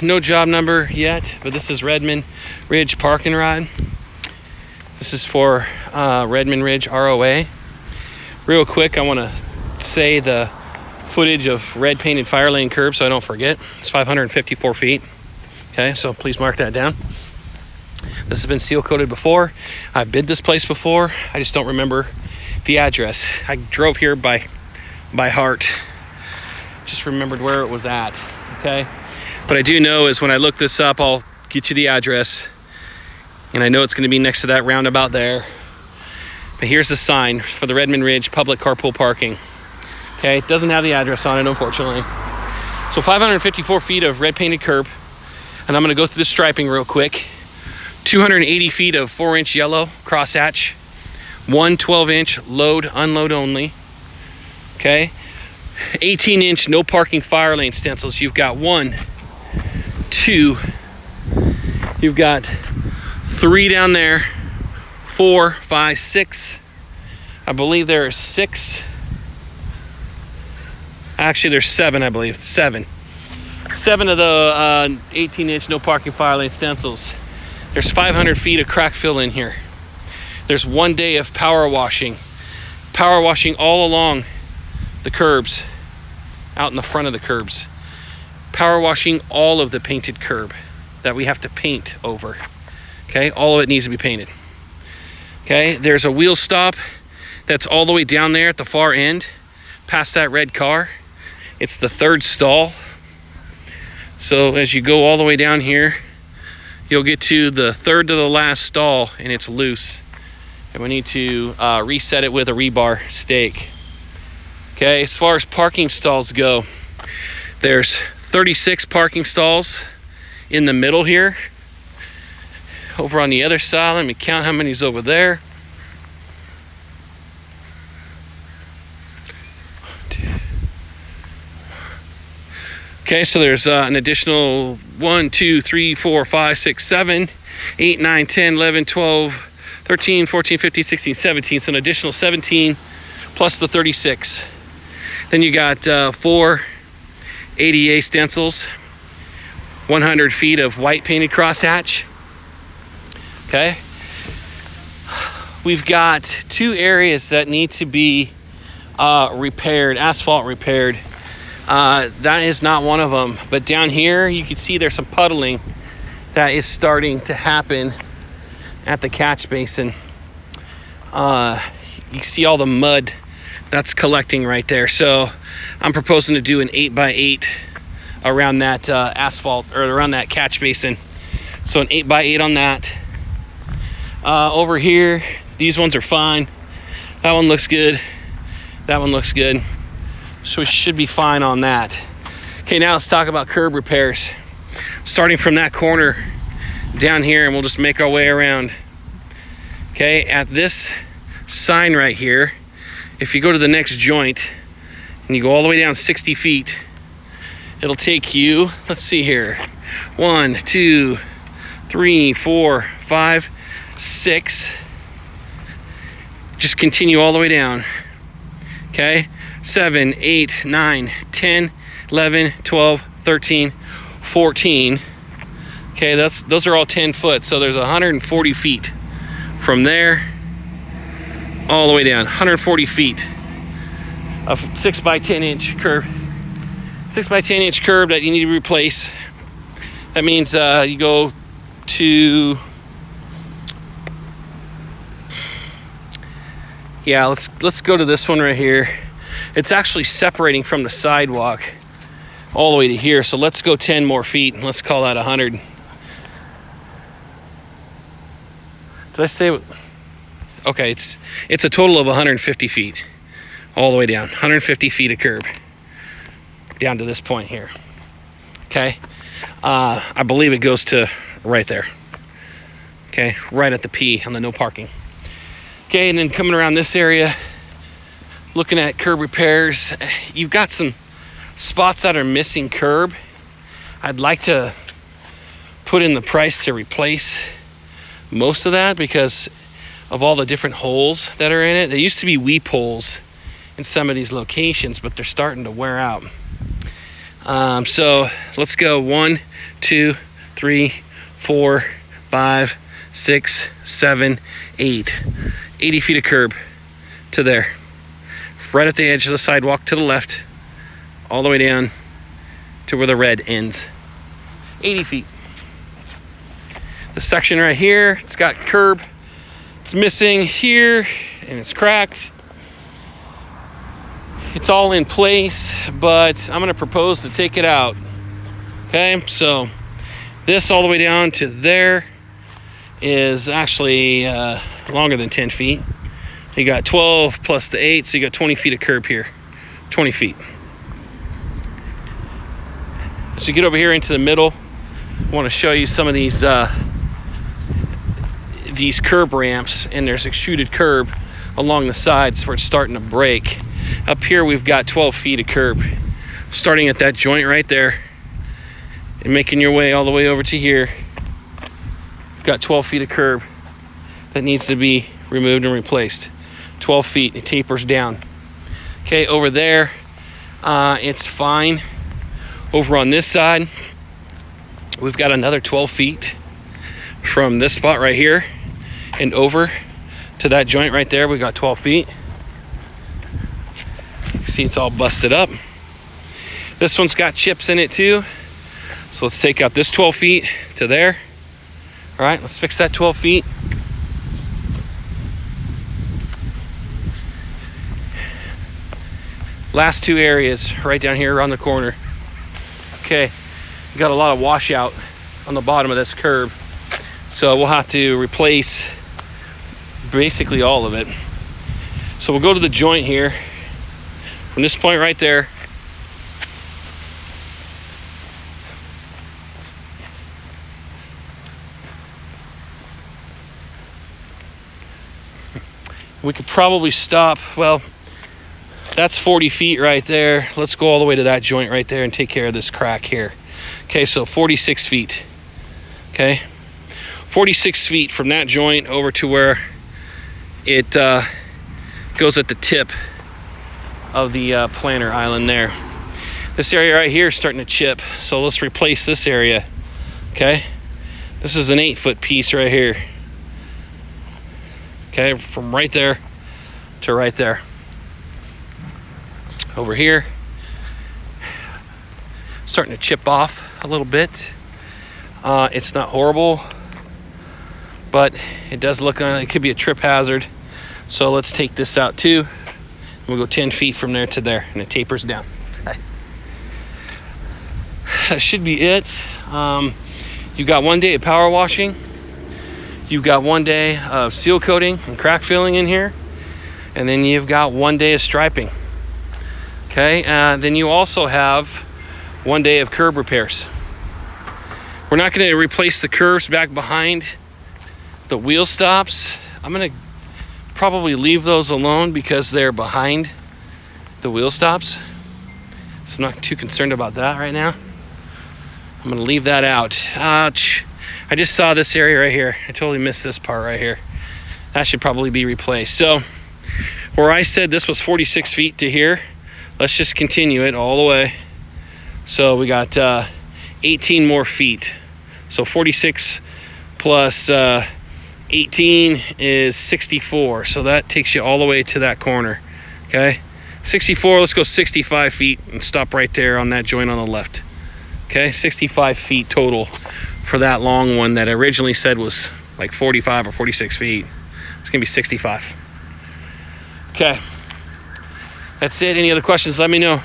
No job number yet, but this is Redmond Ridge Park and Ride. This is for Redmond Ridge ROA. Real quick, I want to say the footage of red painted fire lane curb so I don't forget. It's 554 feet. Okay, so please mark that down. This has been seal coated before. I've bid this place before. I just don't remember the address. I drove here by heart. Just remembered where it was at. Okay. What I do know is when I look this up, I'll get you the address. And I know it's going to be next to that roundabout there. But here's the sign for the Redmond Ridge public carpool parking. Okay, it doesn't have the address on it, unfortunately. So 554 feet of red painted curb. And I'm going to go through the striping real quick. 280 feet of 4-inch yellow crosshatch. 1 12-inch load, unload only. Okay. 18-inch no parking fire lane stencils. You've got 1, 2, you've got 3 down there, 4, 5, 6. I believe there are 6. Actually, there's 7, I believe. 7 of the 18-inch no parking fire lane stencils. There's 500 feet of crack fill in here. There's 1 day of power washing all along the curbs, out in the front of the curbs. Power washing all of the painted curb that we have to paint over. Okay, all of it needs to be painted. Okay, there's a wheel stop that's all the way down there at the far end, past that red car. It's the 3rd stall. So as you go all the way down here, you'll get to the 3rd to the last stall, and it's loose. And we need to reset it with a rebar stake. Okay, as far as parking stalls go, there's 36 parking stalls in the middle here. Over on the other side, let me count how many's over there. Okay, so there's an additional 1, 2, 3, 4, 5, 6, 7, 8, 9, 10, 11, 12, 13, 14, 15, 16, 17. So an additional 17 plus the 36. Then you got 4 ADA stencils, 100 feet of white painted crosshatch. Okay. We've got 2 areas that need to be repaired, asphalt repaired. That is not one of them. But down here, you can see there's some puddling that is starting to happen at the catch basin. You see all the mud that's collecting right there. So I'm proposing to do an 8x8 around that asphalt, or around that catch basin. So an 8x8 on that. Over here, these ones are fine. That one looks good. That one looks good. So we should be fine on that. Okay, now let's talk about curb repairs. Starting from that corner down here, and we'll just make our way around. Okay, at this sign right here, if you go to the next joint and you go all the way down 60 feet, it'll take you, let's see here, 1, 2, 3, 4, 5, 6. Just continue all the way down. Okay, 7, 8, 9, 10, 11, 12, 13, 14. Okay, those are all 10 foot. So there's 140 feet from there all the way down. 140 feet of 6 by 10 inch curb. 6 by 10 inch curb that you need to replace. That means you go to, yeah, let's go to this one right here. It's actually separating from the sidewalk all the way to here. So let's go 10 more feet. Let's call that 100. Did I say? Okay, it's a total of 150 feet all the way down. 150 feet of curb down to this point here. Okay, I believe it goes to right there. Okay, right at the P on the no parking. Okay, and then coming around this area, looking at curb repairs, you've got some spots that are missing curb. I'd like to put in the price to replace most of that because of all the different holes that are in it. There used to be weep holes in some of these locations, but they're starting to wear out. So let's go 1, 2, 3, 4, 5, 6, 7, 8. 80 feet of curb to there. Right at the edge of the sidewalk to the left, all the way down to where the red ends. 80 feet. The section right here, it's got curb. It's missing here, and it's cracked. It's all in place, but I'm gonna propose to take it out. Okay, so this all the way down to there is actually longer than 10 feet. You got 12 plus the 8, so you got 20 feet of curb here. 20 feet. As you get over here into the middle, I want to show you some of these curb ramps, and there's extruded curb along the sides where it's starting to break. Up here we've got 12 feet of curb, starting at that joint right there and making your way all the way over to here. We've got 12 feet of curb that needs to be removed and replaced. 12 feet, it tapers down. Okay, over there, it's fine. Over on this side, we've got another 12 feet from this spot right here and over to that joint right there. We got 12 feet. You see it's all busted up. This one's got chips in it too. So let's take out this 12 feet to there. All right, let's fix that 12 feet. Last two areas right down here around the corner. Okay, we got a lot of washout on the bottom of this curb, so we'll have to replace basically all of it. So we'll go to the joint here from this point right there. We could probably stop, well, that's 40 feet right there. Let's go all the way to that joint right there and take care of this crack here. Okay, so 46 feet. Okay, 46 feet from that joint over to where it goes at the tip of the planter island there. This area right here is starting to chip, so let's replace this area. Okay, this is an 8-foot piece right here. Okay, from right there to right there. Over here, starting to chip off a little bit. It's not horrible, but it does look like it could be a trip hazard. So let's take this out too. We'll go 10 feet from there to there, and it tapers down. That should be it. You've got 1 day of power washing. You've got 1 day of seal coating and crack filling in here. And then you've got 1 day of striping. Okay, then you also have 1 day of curb repairs. We're not going to replace the curbs back behind the wheel stops. I'm going to probably leave those alone because they're behind the wheel stops. So I'm not too concerned about that right now. I'm going to leave that out. Ouch. I just saw this area right here. I totally missed this part right here. That should probably be replaced. So where I said this was 46 feet to here, let's just continue it all the way. So we got 18 more feet. So 46 plus 18 is 64. So that takes you all the way to that corner. Okay, 64, let's go 65 feet and stop right there on that joint on the left. Okay, 65 feet total for that long one that I originally said was like 45 or 46 feet. It's gonna be 65. Okay. That's it. Any other questions, let me know.